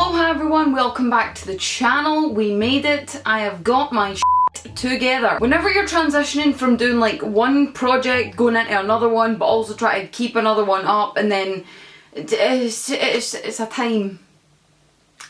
Hello, hi everyone, welcome back to the channel. We made it. I have got my shit together. Whenever you're transitioning from doing like one project, going into another one, but also try to keep another one up, and then it's a time.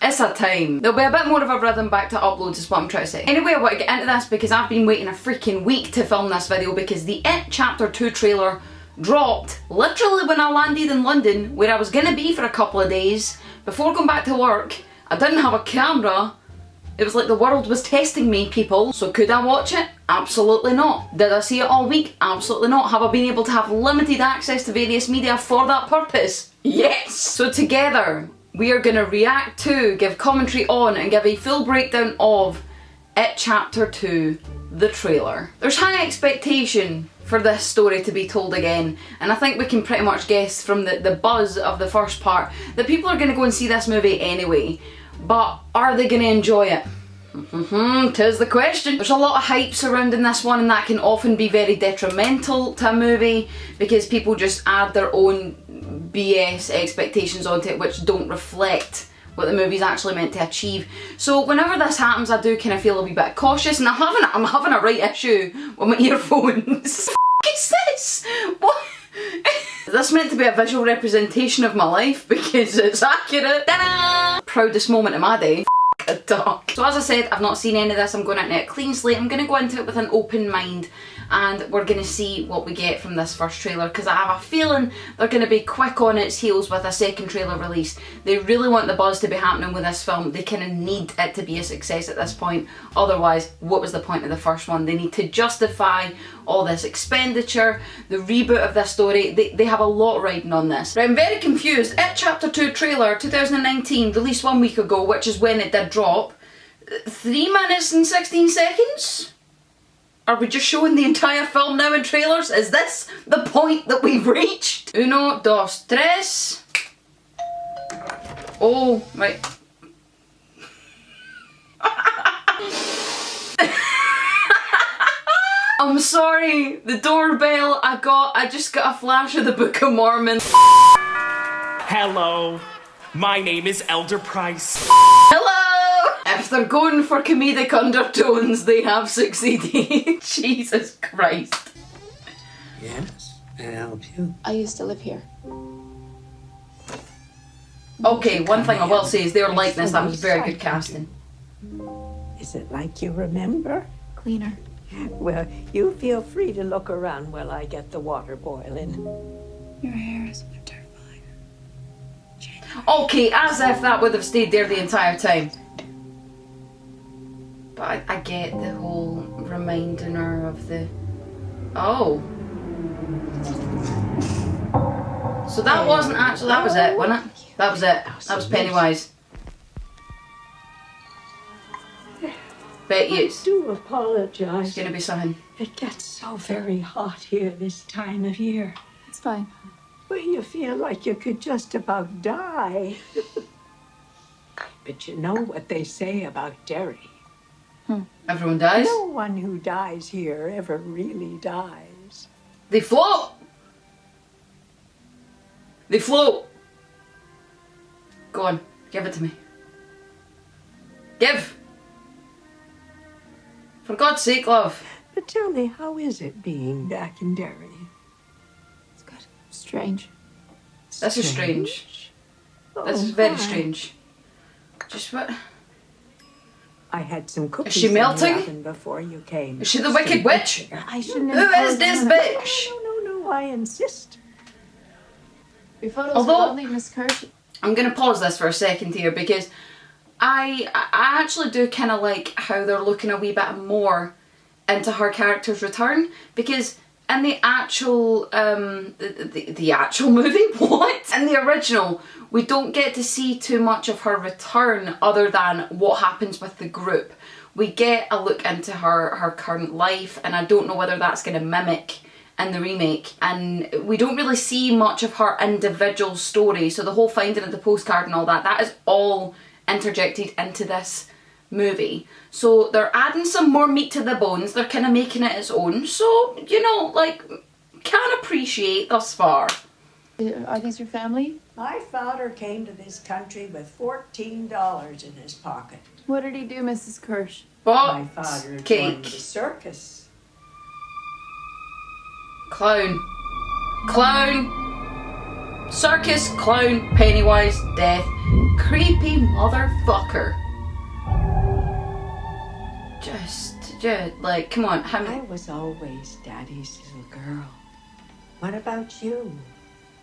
It's a time. There'll be a bit more of a rhythm back to uploads is what I'm trying to say. Anyway, I want to get into this because I've been waiting a freaking week to film this video because the It Chapter 2 trailer dropped literally when I landed in London, where I was going to be for a couple of days. Before going back to work, I didn't have a camera. It was like the world was testing me, people. So could I watch it? Absolutely not. Did I see it all week? Absolutely not. Have I been able to have limited access to various media for that purpose? Yes! So together, we are going to react to, give commentary on, and give a full breakdown of It Chapter 2, the trailer. There's high expectation for this story to be told again, and I think we can pretty much guess from the buzz of the first part that people are going to go and see this movie anyway, but are they going to enjoy it? Tis the question. There's a lot of hype surrounding this one, and that can often be very detrimental to a movie because people just add their own BS expectations onto it which don't reflect what the movie's actually meant to achieve. So whenever this happens, I do kind of feel a wee bit cautious, and I'm having a right issue with my earphones. What is this? What? Is this meant to be a visual representation of my life? Because it's accurate. Ta-da! Proudest moment of my day. A duck. So as I said, I've not seen any of this. I'm going into it clean slate. I'm going to go into it with an open mind, and we're going to see what we get from this first trailer, because I have a feeling they're going to be quick on its heels with a second trailer release. They really want the buzz to be happening with this film. They kind of need it to be a success at this point. Otherwise, what was the point of the first one? They need to justify all this expenditure, the reboot of this story. They have a lot riding on this. Right, I'm very confused. It Chapter 2 trailer 2019, released 1 week ago, which is when it did drop. 3 minutes and 16 seconds? Are we just showing the entire film now in trailers? Is this the point that we've reached? Uno, dos, tres. Oh, right. I'm sorry, the doorbell I just got a flash of the Book of Mormon. Hello, my name is Elder Price. Hello! If they're going for comedic undertones, they have succeeded. Jesus Christ. Yes, may I help you? I used to live here. Okay, one thing I will say is their likeness, that was very good casting. Is it like you remember? Cleaner. Well, you feel free to look around while I get the water boiling. Your hair is winter fire. Okay, as if that would have stayed there the entire time. But I get the whole reminding her of the... Oh. So that wasn't actually... That was it, wasn't it? That was it. That was Pennywise. Bet you I it's do apologize. gonna be something. It gets so very hot here this time of year. It's fine. Well, you feel like you could just about die. But you know what they say about Derry. Everyone dies. No one who dies here ever really dies. They float! They float! Go on, give it to me. Give! For God's sake, love. But tell me, how is it being back in Derry? It's good. Strange. This is strange. Oh, This is very why? strange. Just what? I had some cookies she in the melting? oven before you came. Is she the Wicked Witch? I shouldn't Who is this bitch? No, I insist. Your photos Although- are lovely, Miss Kirstie. I'm gonna pause this for a second here because I actually do kind of like how they're looking a wee bit more into her character's return, because in the actual the actual movie, what? In the original, we don't get to see too much of her return other than what happens with the group. We get a look into her current life, and I don't know whether that's going to mimic in the remake, and we don't really see much of her individual story. So the whole finding of the postcard and all that is all interjected into this movie. So they're adding some more meat to the bones, they're kind of making it its own. So, you know, like, can appreciate thus far. Are these your family? My father came to this country with $14 in his pocket. What did he do, Mrs. Kirsch? My But father joined cake. the circus. Clown. Clown. Circus, clown, Pennywise, death. Creepy motherfucker. Just, like, come on, how I many, was always Daddy's little girl. What about you?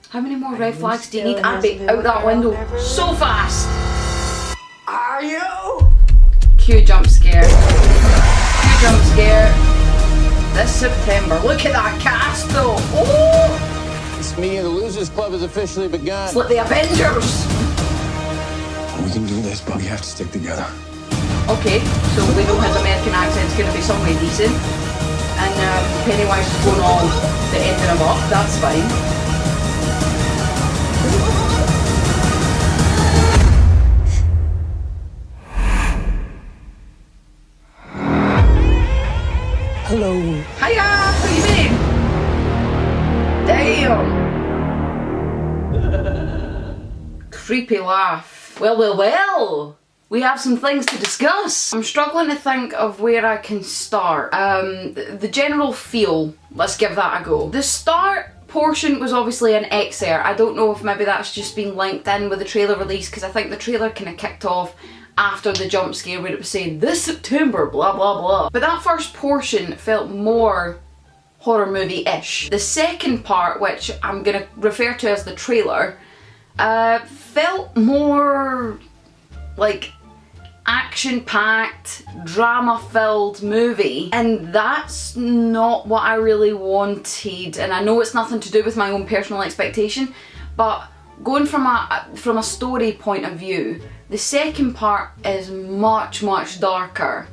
how many more Are red you flags do you still need? I'd his be little out that girl, window Beverly? so fast. Are you? Cue jump scare. Cue jump scare. This September. Look at that cast though. Oh! This meeting of the Losers Club has officially begun. It's like the Avengers. We can do this, but we have to stick together. Okay, so we know his American accent's going to be some way decent. And Pennywise is going all the ending him up. That's fine. Hello. Hiya! How you been? Damn! Creepy laugh. Well. We have some things to discuss. I'm struggling to think of where I can start. The general feel, let's give that a go. The start portion was obviously an excerpt. I don't know if maybe that's just been linked in with the trailer release, because I think the trailer kind of kicked off after the jump scare where it was saying this September blah blah blah. But that first portion felt more horror movie-ish. The second part, which I'm gonna refer to as the trailer, felt more like action-packed, drama-filled movie, and that's not what I really wanted. And I know it's nothing to do with my own personal expectation, but going from a story point of view, the second part is much darker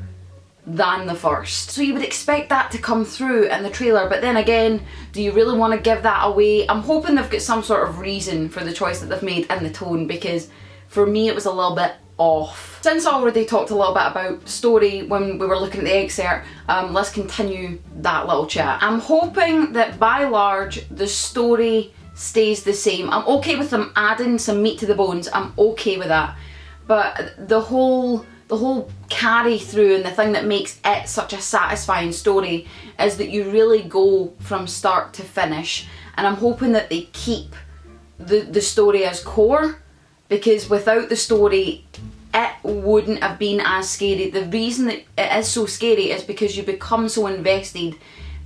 than the first. So you would expect that to come through in the trailer, but then again, do you really want to give that away? I'm hoping they've got some sort of reason for the choice that they've made in the tone, because for me it was a little bit off. Since I already talked a little bit about story when we were looking at the excerpt, let's continue that little chat. I'm hoping that by large the story stays the same. I'm okay with them adding some meat to the bones, I'm okay with that. But the whole carry through and the thing that makes it such a satisfying story is that you really go from start to finish, and I'm hoping that they keep the story as core, because without the story it wouldn't have been as scary. The reason that it is so scary is because you become so invested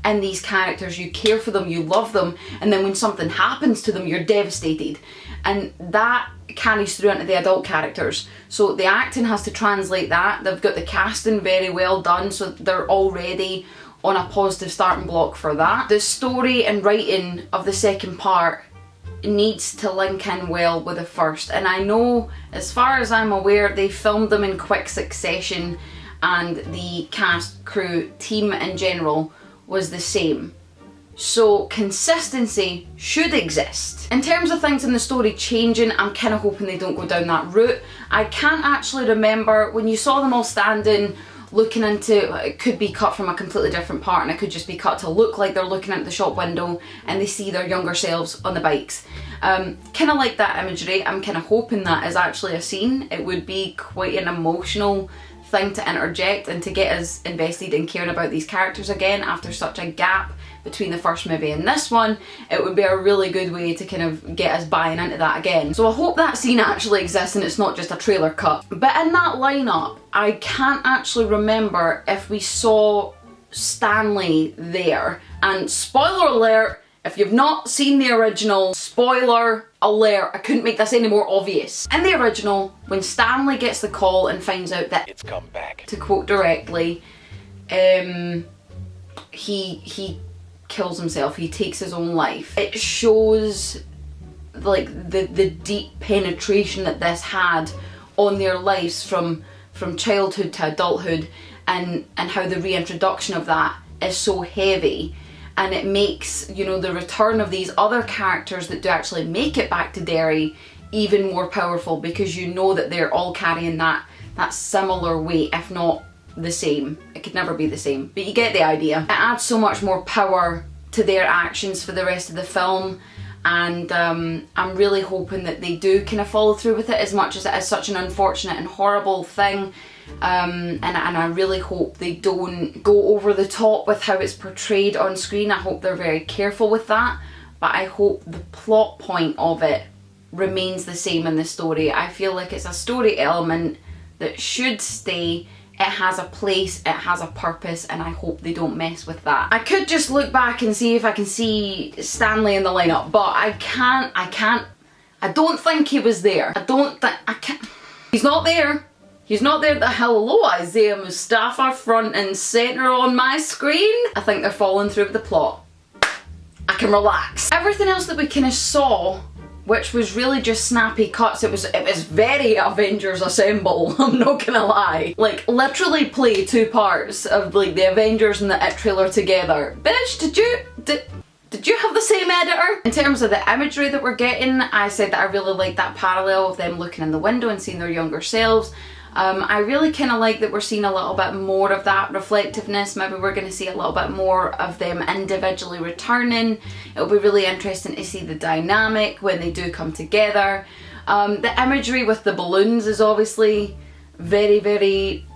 in these characters, you care for them, you love them, and then when something happens to them you're devastated, and that carries through into the adult characters. So the acting has to translate that. They've got the casting very well done, so they're already on a positive starting block for that. The story and writing of the second part needs to link in well with the first, and I know, as far as I'm aware, they filmed them in quick succession and the cast, crew, team in general was the same. So consistency should exist. In terms of things in the story changing, I'm kind of hoping they don't go down that route. I can't actually remember when you saw them all standing looking into, it could be cut from a completely different part, and it could just be cut to look like they're looking at the shop window and they see their younger selves on the bikes. Kind of like that imagery. I'm kind of hoping that is actually a scene. It would be quite an emotional thing to interject and to get us invested in caring about these characters again after such a gap between the first movie and this one. It would be a really good way to kind of get us buying into that again. So I hope that scene actually exists and it's not just a trailer cut. But in that lineup, I can't actually remember if we saw Stanley there. And spoiler alert, if you've not seen the original, spoiler alert, I couldn't make this any more obvious. In the original, when Stanley gets the call and finds out that It's come back. to quote directly, he kills himself, he takes his own life. It shows like the deep penetration that this had on their lives from childhood to adulthood, and how the reintroduction of that is so heavy. And it makes, you know, the return of these other characters that do actually make it back to Derry even more powerful, because you know that they're all carrying that similar weight, if not the same. It could never be the same, but you get the idea. It adds so much more power to their actions for the rest of the film. and I'm really hoping that they do kind of follow through with it, as much as it is such an unfortunate and horrible thing. And I really hope they don't go over the top with how it's portrayed on screen. I hope they're very careful with that, but I hope the plot point of it remains the same in the story. I feel like it's a story element that should stay. It has a place, it has a purpose, and I hope they don't mess with that. I could just look back and see if I can see Stanley in the lineup, but I can't. I don't think he was there. I can't. He's not there. He's not there. Hello, Isaiah Mustafa, front and centre on my screen. I think they're following through with the plot. I can relax. Everything else that we kind of saw, which was really just snappy cuts, it was very Avengers Assemble, I'm not gonna lie. Like, literally play two parts of like the Avengers and the It trailer together. Bitch, did you have the same editor? In terms of the imagery that we're getting, I said that I really like that parallel of them looking in the window and seeing their younger selves. I really kind of like that we're seeing a little bit more of that reflectiveness. Maybe we're going to see a little bit more of them individually returning. It'll be really interesting to see the dynamic when they do come together. The imagery with the balloons is obviously very, very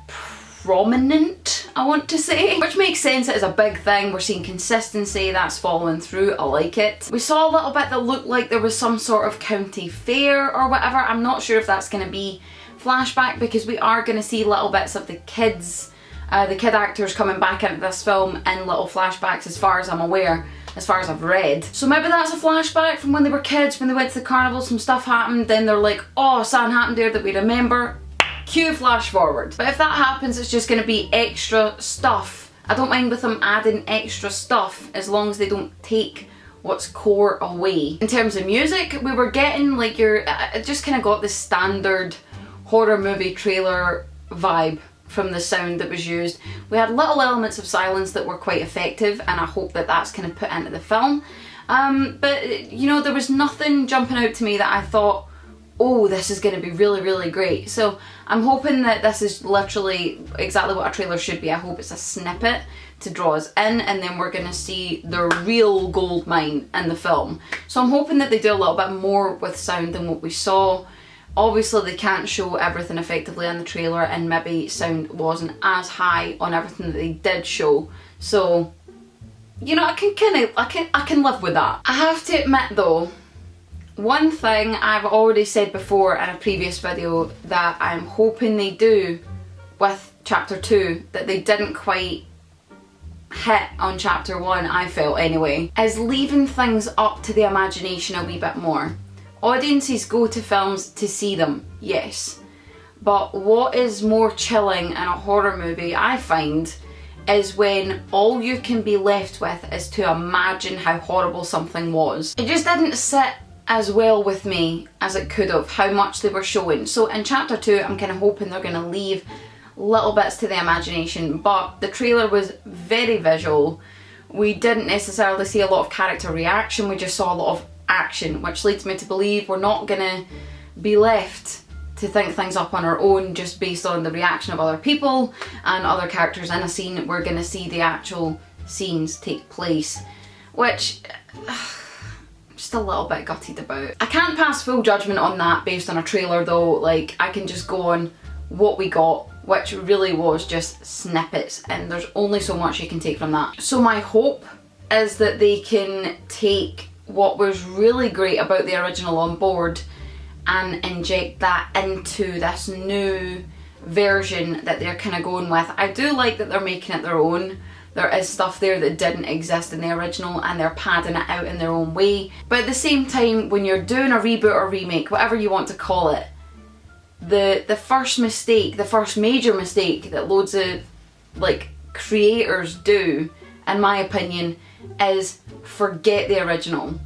prominent, I want to say, which makes sense. It is a big thing. We're seeing consistency, that's following through. I like it. We saw a little bit that looked like there was some sort of county fair or whatever. I'm not sure if that's going to be flashback, because we are going to see little bits of the kids, the kid actors coming back into this film in little flashbacks, as far as I'm aware, as far as I've read. So maybe that's a flashback from when they were kids, when they went to the carnival, some stuff happened, then they're like, oh, something happened there that we remember. Cue flash forward. But if that happens, it's just going to be extra stuff. I don't mind with them adding extra stuff, as long as they don't take what's core away. In terms of music, we were getting like it just kind of got the standard horror movie trailer vibe from the sound that was used. We had little elements of silence that were quite effective, and I hope that that's kind of put into the film. But you know, there was nothing jumping out to me that I thought, oh, this is going to be really, really great. So I'm hoping that this is literally exactly what a trailer should be. I hope it's a snippet to draw us in, and then we're going to see the real gold mine in the film. So I'm hoping that they do a little bit more with sound than what we saw. Obviously they can't show everything effectively in the trailer, and maybe sound wasn't as high on everything that they did show. So, you know, I can live with that. I have to admit though, one thing I've already said before in a previous video that I'm hoping they do with chapter 2 that they didn't quite hit on chapter 1, I felt anyway, is leaving things up to the imagination a wee bit more. Audiences go to films to see them, yes, but what is more chilling in a horror movie, I find, is when all you can be left with is to imagine how horrible something was. It just didn't sit as well with me as it could have, how much they were showing. So in chapter 2, I'm kind of hoping they're going to leave little bits to the imagination, but the trailer was very visual. We didn't necessarily see a lot of character reaction, we just saw a lot of action, which leads me to believe we're not gonna be left to think things up on our own just based on the reaction of other people and other characters in a scene. We're gonna see the actual scenes take place, which I'm just a little bit gutted about. I can't pass full judgment on that based on a trailer though. Like, I can just go on what we got, which really was just snippets, and there's only so much you can take from that. So my hope is that they can take what was really great about the original on board and inject that into this new version that they're kind of going with. I do like that they're making it their own. There is stuff there that didn't exist in the original, and they're padding it out in their own way. But at the same time, when you're doing a reboot or remake, whatever you want to call it, the first mistake, the first major mistake that loads of like creators do, in my opinion, is forget the original.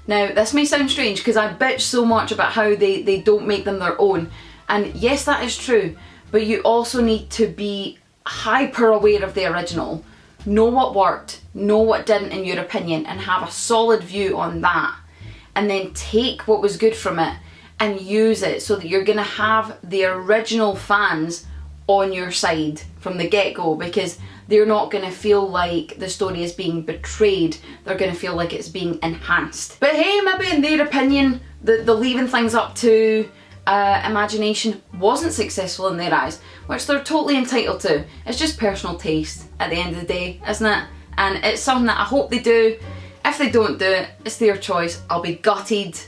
Now, this may sound strange because I bitch so much about how they don't make them their own, and yes, that is true, but you also need to be hyper aware of the original, know what worked, know what didn't in your opinion, and have a solid view on that, and then take what was good from it and use it so that you're going to have the original fans on your side from the get-go, because they're not going to feel like the story is being betrayed. They're going to feel like it's being enhanced. But hey, maybe in their opinion, the leaving things up to imagination wasn't successful in their eyes, which they're totally entitled to. It's just personal taste at the end of the day, isn't it? And it's something that I hope they do. If they don't do it, it's their choice. I'll be gutted.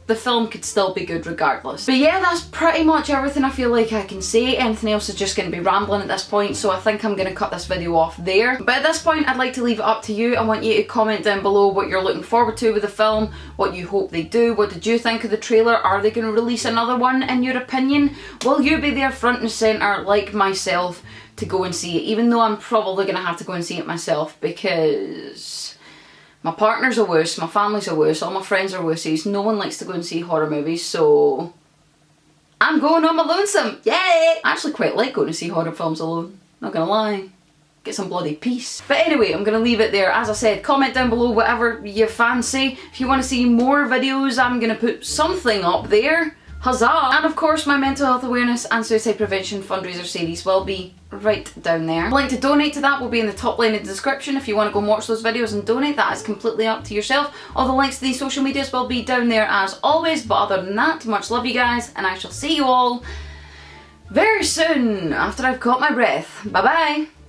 The film could still be good regardless. But yeah, that's pretty much everything I feel like I can say. Anything else is just going to be rambling at this point, so I think I'm going to cut this video off there. But at this point, I'd like to leave it up to you. I want you to comment down below what you're looking forward to with the film, what you hope they do, what did you think of the trailer, are they going to release another one in your opinion? Will you be there front and centre like myself to go and see it, even though I'm probably going to have to go and see it myself because my partner's a wuss, my family's a wuss, all my friends are wussies, no one likes to go and see horror movies, so I'm going on my lonesome, yay! I actually quite like going to see horror films alone, not gonna lie. Get some bloody peace. But anyway, I'm gonna leave it there. As I said, comment down below whatever you fancy. If you want to see more videos, I'm gonna put something up there. Huzzah! And of course, my mental health awareness and suicide prevention fundraiser series will be right down there. The link to donate to that will be in the top line of the description if you want to go and watch those videos and donate. That is completely up to yourself. All the links to these social medias will be down there as always, but other than that, much love you guys, and I shall see you all very soon after I've caught my breath. Bye bye!